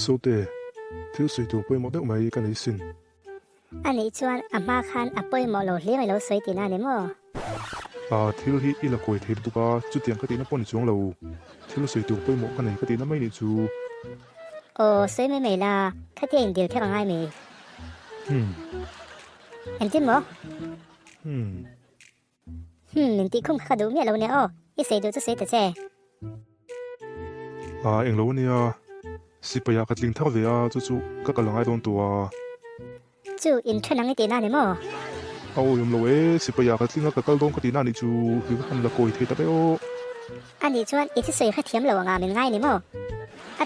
số tệ thiếu suy tụ bơi một đất mấy cái này xin anh ấy chuan mà khan bơi một lỗ liếc lỗ suy tiền anh em mò thiếu hi ít là quậy thêm tụ ba chút tiền cái tiền nó bón xuống lầu thiếu suy tụ bơi một cái này cái tiền nó mấy này chú suy mấy là cái tiền điều theo ai mày anh tin mò mình tí không khá đủ mẹ lâu nè ít xây đủ cho xây thế anh lâu nè si bây giờ cái linh thao về chú cái lòng ai đông tụ chú in chuyện năng tiền anh em mò yếm lâu ấy si bây giờ cái linh cái đông cái tiền này chú hiểu không là quậy thêm đấy anh ấy chuan ít xây khá thiếm lâu mình ngay nè mò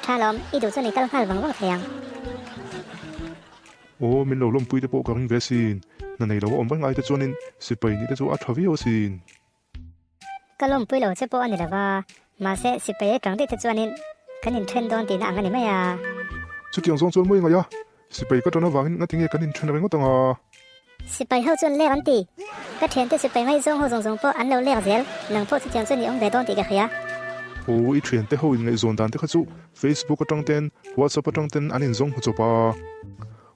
thà lắm ít đủ cho này cái lòng vắng thèm mình lâu lắm bùi để bộ cái hình vẽ xin này lâu ông vẫn ngay cho nên si bây này chú thà viu xin cái lòng bùi lâu cho bộ anh ấy là mà sẽ si bây trắng để cho nên cái nhìn trend đón tiền anh em à chút tiền xong rồi mới ngay si bây cái đó vàng nó tiếng cái nhìn trend nó tăng si bây hậu chuan lẹ anh tí cái trend thì si bây ngay xong hậu xong bộ anh lâu lẹ dễ lần bộ thì tiền cho ông về đón tiền cái kia ít trend thì hậu ngay dồn đàn thì cái chú Facebook cái trang tên WhatsApp cái trang tên anh in xong cho ba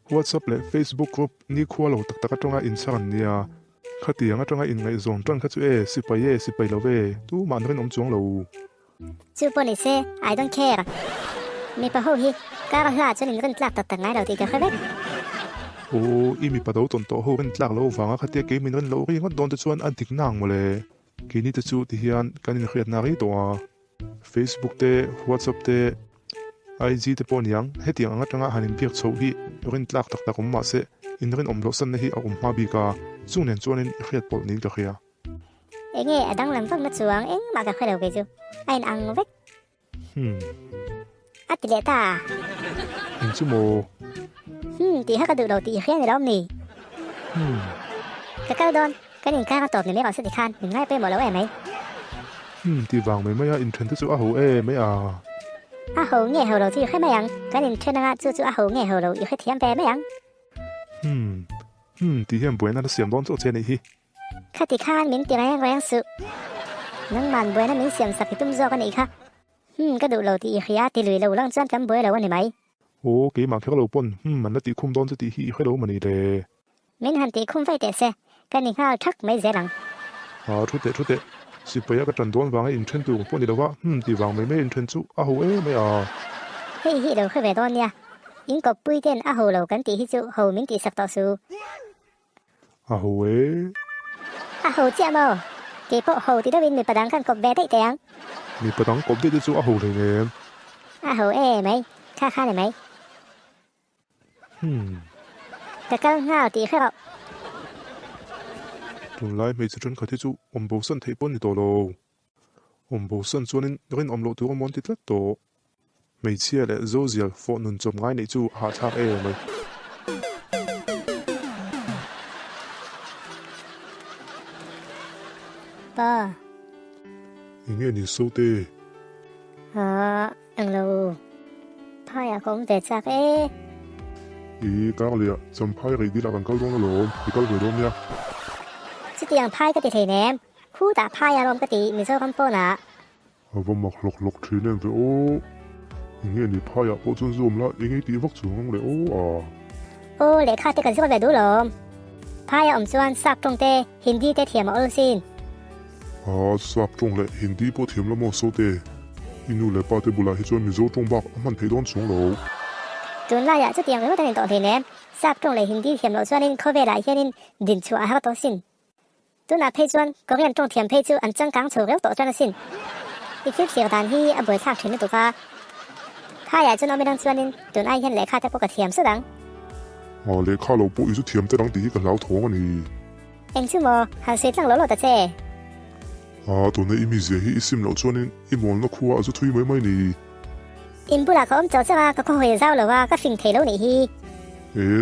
WhatsApp le Facebook group ni khua lo tak tak atonga insan nia khati anga tonga in ngai zon tang khachu si pai lo ve tu man ren om chuang lo chu poni se I don't care mi pa ho hi ka ra la chuan in ren tlak tak ngai lo ti ka khabe mi pa do ton to ho ren tlak lo wanga khati ke min ren lo ri ngot don te chuan an tik nang mole ki ni te chu ti hian kanin khiat na ri to Facebook te WhatsApp te IG te pon yang heti anga tanga hanin piak chho hi rin tlak tak tak ma se in rin om lo san hi a ma bi ka chung nen chuanin khiat pol nin ka khia enge adang lam phang na chuang eng ma ka khelo ke chu ain ang vek atileta in chu mo ti ha ka du lo ti khian ni rom ni ka don cái nhìn ka top ni me ka se ti khan min ngai pe mo lo em ấy ti wang mai mai in trend chu a ho mai hậu nghe hậu đầu thì khai mấy ăn cái nhìn trên năng chú hậu nghe hậu đầu yêu khai thiam bé mấy ăn thì hiện buổi nó xiêm đón chỗ trên này hi khai thì khan mình tiền này quen sự nâng màn buổi nó mình xiêm sạc thì tung do cái này kha cái đầu đầu thì khía thì lười đầu lăng chân chấm buổi đầu này mấy cái mà cái đầu bún mình nó tí khum đón cho tí hi khai đầu mà này để mình hẳn tí không phải để xe cái này kha chắc mấy dễ lắm chút tệ si bây giờ cái trận đón vàng in trend tu bún đi đâu vợ thì vàng mấy in trend chú hậu mấy hi đầu khai về đón nha những cọc bùi tên hậu đầu cái tí hi chú hậu mình tí sạc tỏ su hậu chạm mò cái bộ hậu thì đó bên mình phải đăng căn cọc bé đấy tiếng mình phải đăng cọc đấy chú hậu này nè hậu mấy kha này mấy cái nào tí khai本來未準佢哋做我冇身體幫你到咯，我冇身做你人我落到我冇啲得到，未知咧做事放亂做嗌你做下差咪。爸，應該你收的。路，派呀講地質嘅。搞你啊，就派你啲啦，咁溝通得咯，你溝佢到咩啊？即啲人派嗰啲題呢，酷打派啊，咁嗰啲唔收咁多啦。我默六天呢，佢應該你派呀，我真係唔啦，應該啲福仲嚟你卡啲嗰啲我嚟到咯，派呀唔算十種嘅，Hindi嘅甜我先。十種咧，Hindi 波甜啦冇收的，因為咧把啲布拉去做咪做中白，問題當中咯。轉啦呀，即啲人嗰啲當題呢，十種嚟Hindi甜落算你佢未來先連出下多先。都拿配磚，嗰人種甜配就按正港草料多賺先。一條條但係唔會拆全都㗎。他也真係未能賺呢，都愛人嚟卡得不過甜是等。你卡路布要做甜得等第一個老頭啊你。應出冇，係誰爭攞得啫？都你意味係一心留賺呢，一望落酷啊就推咪你。因不啦咁就啫嘛，個個會走路啊，個平提佬你去。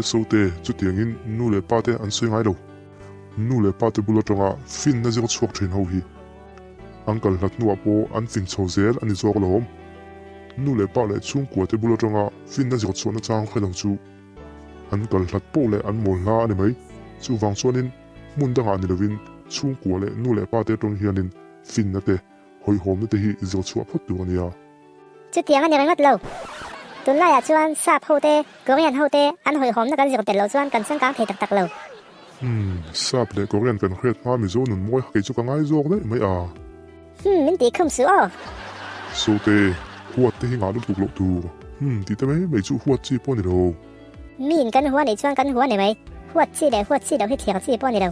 收得，做電影努力把啲按水嗌度。努力把啲布拉中啊，fin那隻個錯傳好去，安個辣努阿波安 fin 錯些，安你做個咯，努力把嚟中國啲布拉中啊，fin那隻個錯那張開能做，安個辣波嚟安冇啦你咪，做房錯呢，滿得眼你嚟 fin 中國嚟努力把啲東西呢 fin 那啲，可以學那啲去隻個錯撲到你啊，即點啊你咪乜路？ ตุนไล่อะจวนทราบโฮเตก็เรียนโฮเตอันหอยหอมนักการจะเต็ดเราจวนกันเส้นกลางเทตักเรา ทราบเลยก็เรียนกันเครียดมามีโซนนมวยให้จุกง่ายโจกเลยไม่มินตีคุ้มสู้อ๋อโซเตหัวที่งานถูกลบดูที่ทำไมไม่จู่หัวจีป้อนเรามีนกันหัวในจวนกันหัวในไหมหัวจีเดหัวจีเดให้เถียงจีป้อนเรา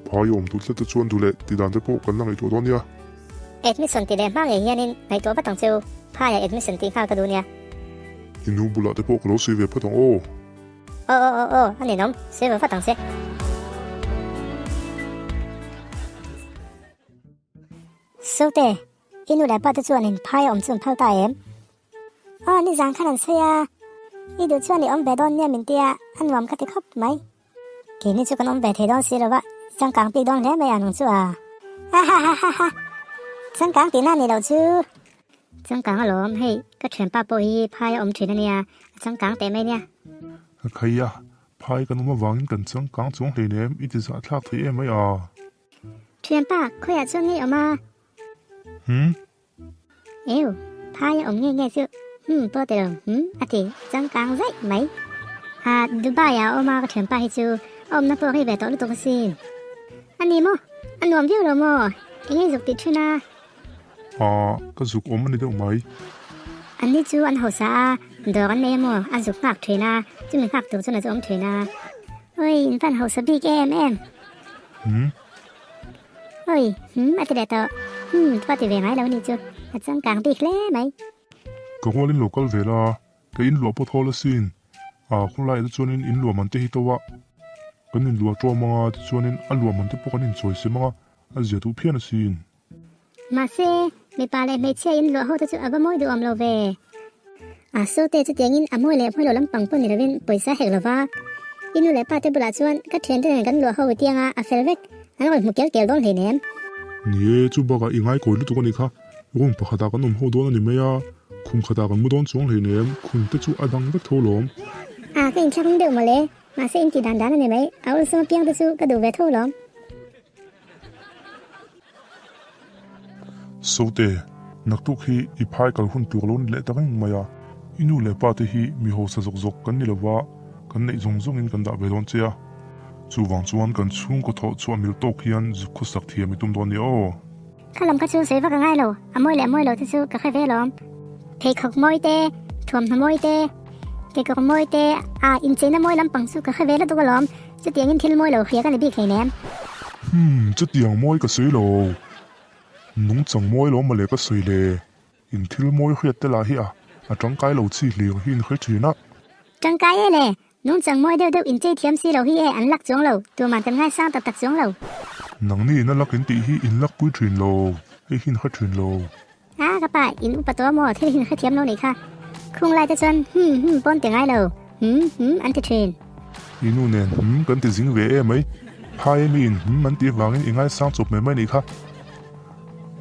พายอมตุลจะชวนดูแลตีดันได้พบกันนั่งในตัวตอนเนี้ยเอ็ดมิสันตีเดมากอย่างนี้นินในตัวพัดตังเจ้าพายเอ็ดมิสันตีข้าวกระดูเนี่ยอินูบุลาได้พบกันแล้วสิเว็บพัดตังโออันนี้น้องเสียพัดตังเสียสุดเดอินูได้ปัดจวนนินพายอมจวนเผาตายเอ็มนี่จังขนาดเสียอีดูจวนนี่อมเบดอนเนี่ยมินเตียอันวามกัดที่ครบไหมกินนี่จุกันอมเบเทดอนสิหรือวะจังกลางปีดอนแล้วไม่อ่านหนังสือฮ่าจังกลางตีหน้านี่เราชื่อจังกลางอารมณ์ให้ก็เฉียนป้าโปยพายอมเฉียนเนี่ยจังกลางแต่ไม่เนี่ยใครอะพายกันมาวางกันจังกลางจงเลยเนี่ยอีจะสะทักที่ไม่เฉียนป้าคุยช่วงนี้ออกมาพายอมเงี้ยชื่อตัวเดิมอาทิจังกลางใจไหมดูบ้ายออกมาก็เฉียนป้าให้ชื่ออมนับพวกให้แบบตัวลูกตัวสิอันนี้มั้งอันรวมเยอะเลยมั้งยังจุกติดชื่อนะก็จุกอมมันได้ไหมอันนี้จูอันหัวซาดอกอันนี้มั้งอันจุกหักเทน่าจุกไม่หักตัวจุกน่ะจะอมเทน่าเฮ้ยฟันหัวซาบีกเอ็มเฮ้ยอาทิเดตตัวที่เวงไงแล้วนี่จูจังกลางปีกเล่ไหมก็ว่าลินโลกัลเวลาก็อินหลัวพอทอละสินคนไล่จะชวนอินหลัวมันเตหิตัวกันอินหลัวตัวมาจะชวนอันหลัวมันเตปกันอินสวยสิมาอาจจะถูกเพี้ยนสินมาเซ่ไม่ปาเลยไม่เชื่ออินหลัวเขาจะจูอบมวยดูอมโลเวสู้เตจะเตียงอินอมวยเลยพอเราลำปังปุ่นนี่เราเป็นปอยซาเฮกลว่าอินูเลยป้าเตบุลาชวนก็เทียนเตนกันหลัวเขาเตียงเฟลเวกอันก็มุกเกลดอนเลยเนี่ยนี่จูบก็อีง่ายกว่าลูกตัวนี้ค่ะรุ่งปะขดากันนมหัวดอนนี่ไม่คุมขดากันมุดอนจงเลยเนี่ยคุณจะจูอดังก็โทลมก็อินชักเดิมมาเลยมาเซ่อินจีดันนี่ไหมเอาสมาเปียงจะจูก็ดูเวทโทลมสุดเดนักทุกฮีอีพายกับหุ่นตัวล้นเละตั้งมาอินูเละป้าที่ฮีมีหัวสะจกกันนี่ละว่ากันในจงอินกันดาเวลอนเจียจูวังจวนกันชุ่มก็ทอดชัวมิลโตเคียนจุกสักเทียมิตุมตอนนี้ข้าลำก็ชูเสียว่ากันง่ายเลยมวยแหละมวยเลยที่ชูก็แค่เวลล้อมเพคขมวยเตะทวมมวยเตะเกกมวยเตะอินเจนมวยลำปังชูก็แค่เวลตัวล้อมจะเตียงอินทิลมวยเลยเขียกันในบีเคแนมจะเตียงมวยก็สวยเลยนุ่งจังมวยล้อมมาเลยก็สวยเลยอินทิลมวยเขียดแต่ละเฮียจังไกเราชีเหลียวหินเคยถือนะจังไกเลยนุ่งจังมวยเดียวอินเจเทียมซีเราเฮียอันลักจงเราตัวมันกันง่ายสร้างตักจงเรานังนี่นั่นลักอินตีฮีอินลักปุ้ยถือเราให้หินเคยถือเรากระป๋าอินอุปตัวหมอที่หินเคยเทียมเรานี่ค่ะคงไล่จะจนป้นเตียงง่ายเราอันที่เทรนอินูเนี่ยกันติดสิงเวะไหมพายมีนมันตีวางอินง่ายสร้างจบไม่นี่ค่ะ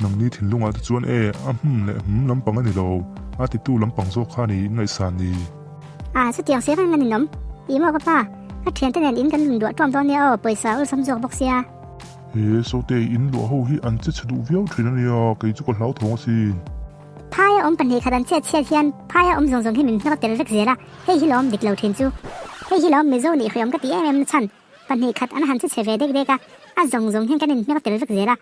นังนี่ถิ่นลุงอาจจะจวนเลยลำปังอันนี้เราอาทิตย์ตู้ลำปังโซข้านี่ไงสานีสุดเดียวเสียกันนี่น้องอีมอกระป๋าก็เทียนแต่เนี่ยอินกันด่วนจอมตอนนี้เปิดสาวสมจอกบอกเสียโซเตอินหลัวหูฮีอันจะฉดูวิวทรีนั่นเนี่ยก็จะกดเหล้าทองสิพายอมปันเหขัดันเชี่ยเทียนพายอมส่งให้มันนักเตะเล็กเสียละให้ฮิลอมดิกเหล้าเทียนจูให้ฮิลอมไม่โซนี่ขยมก็ตีเอ็มชันปันเหขัดอันหันจะเฉยเด็กส่งให้กันนักเตะเล็กเสียละ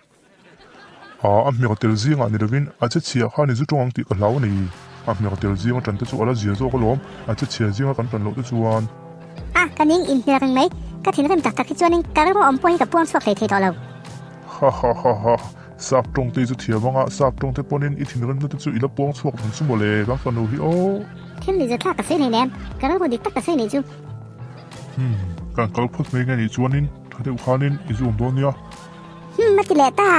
อันมีกเตลซีงานนี่เดวินอาจจะเชียร์ข้านี่จุดจงติกเหล้านี่มีกเตลซีงานจันทร์จูอะไรเสียโซก็ล้มอาจจะเชียร์ซีงานกันเหล้าตัวจวนกันนิ่งอินเดียกันไหมก็ถึงได้ตักที่จวนนิ่งการว่าอมป่วยกับพวกสวกเลยเทต่อเราสับตรงตีจุดเทียบว่าสับตรงเทปนินอีทินรันนั่นจุดอีละปวงสวกถึงสมบูรณ์เลยบางคนดูฮิโอที่นี่จะทักกับเส้นแหนมการว่าดิตักกับเส้นนี่จูการกลับพูดไม่ไงนี่จวนนินถ้าเดี๋ยวข้านินอีจูอมโดนเนี่ยมาติเลต้า